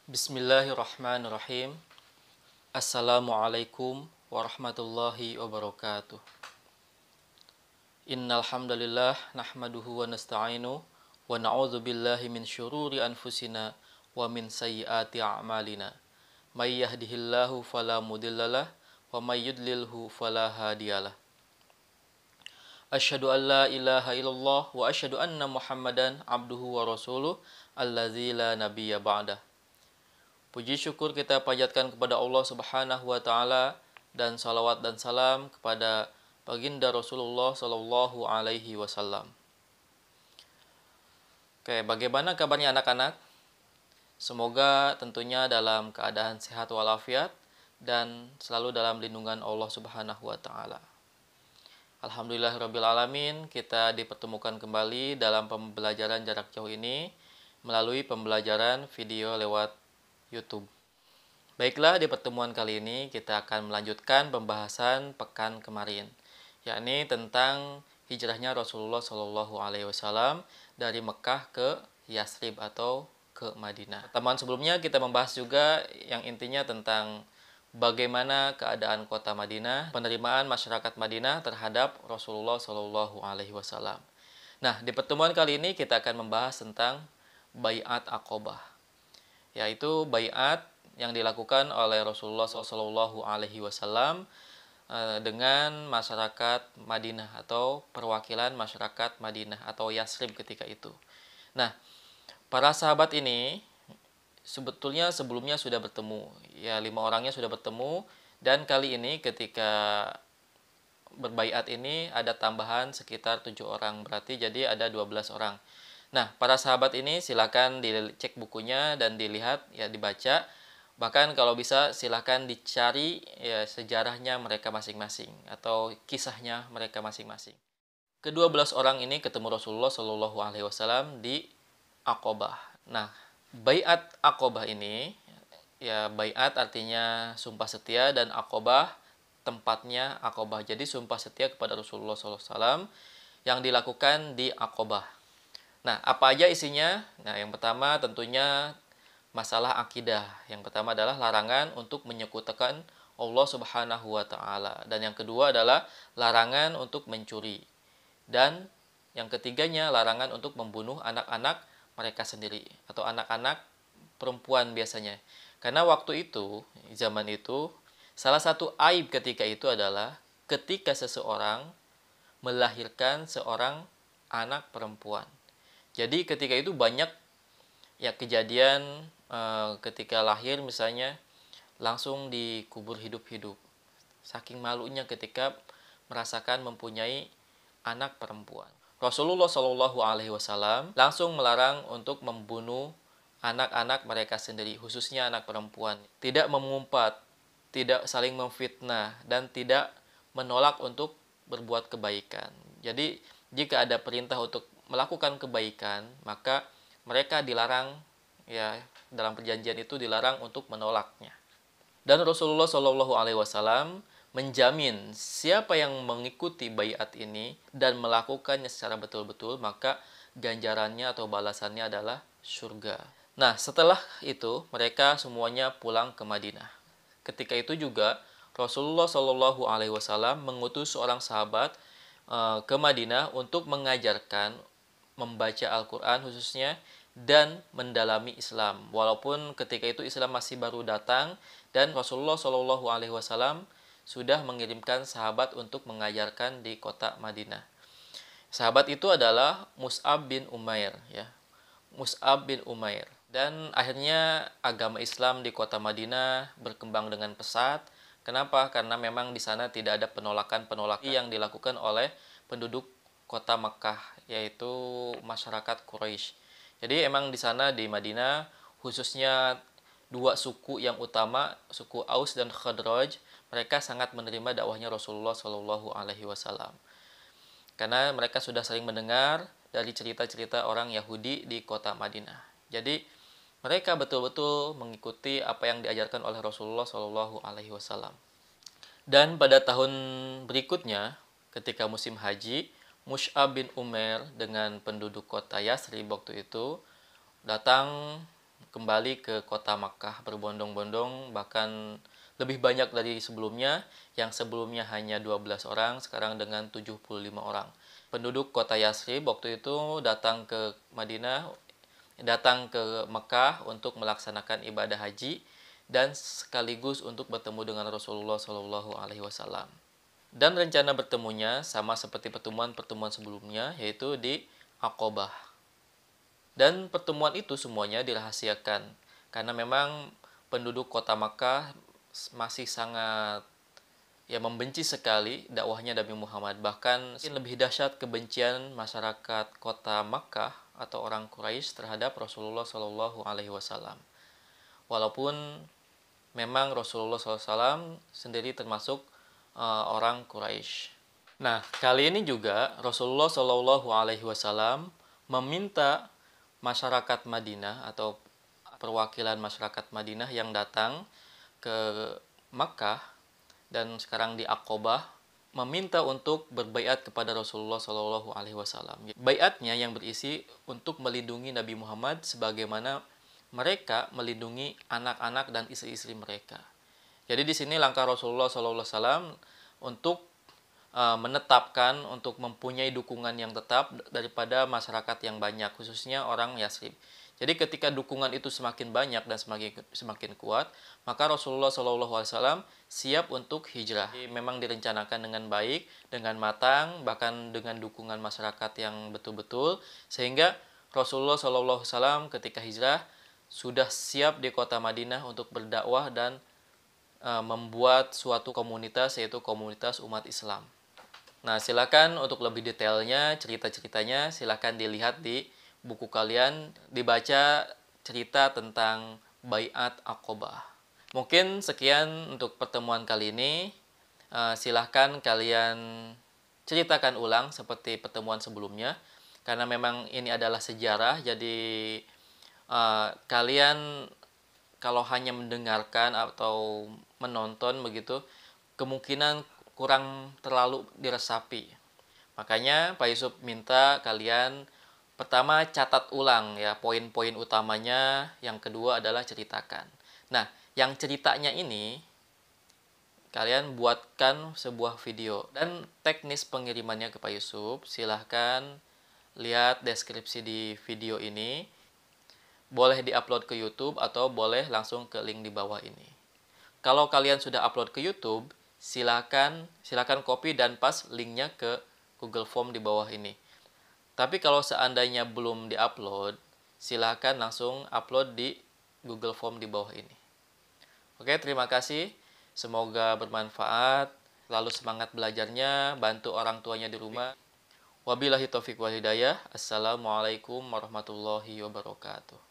Bismillahirrahmanirrahim. Assalamualaikum warahmatullahi wabarakatuh. Innal hamdalillah nahmaduhu wa nasta'inu wa na'udzu billahi min syururi anfusina wa min sayyiati a'malina. May yahdihillahu fala mudhillalah wa may yudlilhu fala hadiyalah. Asyhadu an la ilaha illallah wa asyhadu anna Muhammadan abduhu wa rasuluh allazi la nabiyya ba'dah. Puji syukur kita panjatkan kepada Allah Subhanahu wa taala dan salawat dan salam kepada baginda Rasulullah sallallahu alaihi wasallam. Oke, bagaimana kabarnya anak-anak? Semoga tentunya dalam keadaan sehat walafiat dan selalu dalam lindungan Allah Subhanahu wa taala. Alhamdulillahirabbil alamin, kita dipertemukan kembali dalam pembelajaran jarak jauh ini melalui pembelajaran video lewat YouTube. Baiklah, di pertemuan kali ini kita akan melanjutkan pembahasan pekan kemarin, yakni tentang hijrahnya Rasulullah Shallallahu Alaihi Wasallam dari Mekah ke Yasrib atau ke Madinah. Pertemuan sebelumnya kita membahas juga yang intinya tentang bagaimana keadaan kota Madinah, penerimaan masyarakat Madinah terhadap Rasulullah Shallallahu Alaihi Wasallam. Nah, di pertemuan kali ini kita akan membahas tentang Baiat Aqobah, yaitu baiat yang dilakukan oleh Rasulullah SAW dengan masyarakat Madinah atau perwakilan masyarakat Madinah atau Yasrib ketika itu. Nah, para sahabat ini sebetulnya sebelumnya sudah bertemu, ya 5 orangnya sudah bertemu, dan kali ini ketika berbaiat ini ada tambahan sekitar 7 orang, berarti jadi ada 12 orang. Nah, para sahabat ini silakan dicek bukunya dan dilihat, ya dibaca. Bahkan kalau bisa silakan dicari ya sejarahnya mereka masing-masing atau kisahnya mereka masing-masing. Ke-12 orang ini ketemu Rasulullah Shallallahu Alaihi Wasallam di Aqobah. Nah, baiat Aqobah ini, ya baiat artinya sumpah setia dan Aqobah tempatnya Aqobah. Jadi sumpah setia kepada Rasulullah SAW yang dilakukan di Aqobah. Nah, apa aja isinya? Nah, yang pertama tentunya masalah akidah. Yang pertama adalah larangan untuk menyekutukan Allah Subhanahu wa taala. Dan yang kedua adalah larangan untuk mencuri. Dan yang ketiganya larangan untuk membunuh anak-anak mereka sendiri atau anak-anak perempuan biasanya. Karena waktu itu, zaman itu, salah satu aib ketika itu adalah ketika seseorang melahirkan seorang anak perempuan. Jadi ketika itu banyak ya kejadian ketika lahir misalnya langsung dikubur hidup-hidup. Saking malunya ketika merasakan mempunyai anak perempuan. Rasulullah Shallallahu Alaihi Wasallam langsung melarang untuk membunuh anak-anak mereka sendiri, khususnya anak perempuan. Tidak mengumpat, tidak saling memfitnah, dan tidak menolak untuk berbuat kebaikan. Jadi jika ada perintah untuk melakukan kebaikan, maka mereka dilarang, ya dalam perjanjian itu dilarang untuk menolaknya. Dan Rasulullah Shallallahu Alaihi Wasallam menjamin siapa yang mengikuti baiat ini dan melakukannya secara betul-betul, maka ganjarannya atau balasannya adalah surga. Nah, setelah itu mereka semuanya pulang ke Madinah. Ketika itu juga Rasulullah Shallallahu Alaihi Wasallam mengutus seorang sahabat ke Madinah untuk mengajarkan membaca Al-Quran khususnya dan mendalami Islam. Walaupun ketika itu Islam masih baru datang dan Rasulullah Shallallahu Alaihi Wasallam sudah mengirimkan sahabat untuk mengajarkan di kota Madinah. Sahabat itu adalah Mus'ab bin Umair, ya. Mus'ab bin Umair. Dan akhirnya agama Islam di kota Madinah berkembang dengan pesat. Kenapa? Karena memang di sana tidak ada penolakan-penolakan yang dilakukan oleh penduduk kota Mekah, yaitu masyarakat Quraisy. Jadi emang di sana di Madinah khususnya dua suku yang utama, suku Aus dan Khazraj, mereka sangat menerima dakwahnya Rasulullah Shallallahu Alaihi Wasallam. Karena mereka sudah sering mendengar dari cerita-cerita orang Yahudi di kota Madinah. Jadi mereka betul-betul mengikuti apa yang diajarkan oleh Rasulullah Shallallahu Alaihi Wasallam. Dan pada tahun berikutnya, ketika musim haji, Mus'ab bin Umair dengan penduduk kota Yasrib waktu itu datang kembali ke kota Makkah berbondong-bondong, bahkan lebih banyak dari sebelumnya, yang sebelumnya hanya 12 orang, sekarang dengan 75 orang. Penduduk kota Yasrib waktu itu datang ke Madinah, datang ke Mekah untuk melaksanakan ibadah haji dan sekaligus untuk bertemu dengan Rasulullah Shallallahu Alaihi Wasallam. Dan rencana bertemunya sama seperti pertemuan-pertemuan sebelumnya, yaitu di Aqobah. Dan pertemuan itu semuanya dirahasiakan karena memang penduduk kota Makkah masih sangat membenci sekali dakwahnya Nabi Muhammad. Bahkan lebih dahsyat kebencian masyarakat kota Makkah atau orang Quraisy terhadap Rasulullah Shallallahu Alaihi Wasallam. Walaupun memang Rasulullah SAW sendiri termasuk orang Quraisy. Nah, kali ini juga Rasulullah Shallallahu Alaihi Wasallam meminta masyarakat Madinah atau perwakilan masyarakat Madinah yang datang ke Makkah dan sekarang di Aqobah meminta untuk berbaiat kepada Rasulullah Shallallahu Alaihi Wasallam. Baiatnya yang berisi untuk melindungi Nabi Muhammad sebagaimana mereka melindungi anak-anak dan istri-istri mereka. Jadi di sini langkah Rasulullah Shallallahu Alaihi Wasallam untuk menetapkan, untuk mempunyai dukungan yang tetap daripada masyarakat yang banyak, khususnya orang Yasrib. Jadi ketika dukungan itu semakin banyak dan semakin kuat, maka Rasulullah SAW siap untuk hijrah. Jadi memang direncanakan dengan baik, dengan matang, bahkan dengan dukungan masyarakat yang betul-betul, sehingga Rasulullah SAW ketika hijrah sudah siap di kota Madinah untuk berdakwah dan membuat suatu komunitas, yaitu komunitas umat Islam. Nah, silakan untuk lebih detailnya, cerita-ceritanya silakan dilihat di buku kalian, dibaca cerita tentang Baiat Aqobah. Mungkin sekian untuk pertemuan kali ini. Silahkan kalian ceritakan ulang seperti pertemuan sebelumnya, karena memang ini adalah sejarah, jadi kalian kalau hanya mendengarkan atau menonton begitu, kemungkinan kurang terlalu diresapi. Makanya Pak Yusuf minta kalian pertama catat ulang ya poin-poin utamanya, yang kedua adalah ceritakan. Nah, yang ceritanya ini kalian buatkan sebuah video dan teknis pengirimannya ke Pak Yusuf silahkan lihat deskripsi di video ini. Boleh diupload ke YouTube atau boleh langsung ke link di bawah ini. Kalau kalian sudah upload ke YouTube, silakan copy dan paste linknya ke Google Form di bawah ini. Tapi kalau seandainya belum diupload, silakan langsung upload di Google Form di bawah ini. Oke, terima kasih. Semoga bermanfaat. Lalu semangat belajarnya, bantu orang tuanya di rumah. Wabillahi taufiq wal hidayah. Assalamualaikum warahmatullahi wabarakatuh.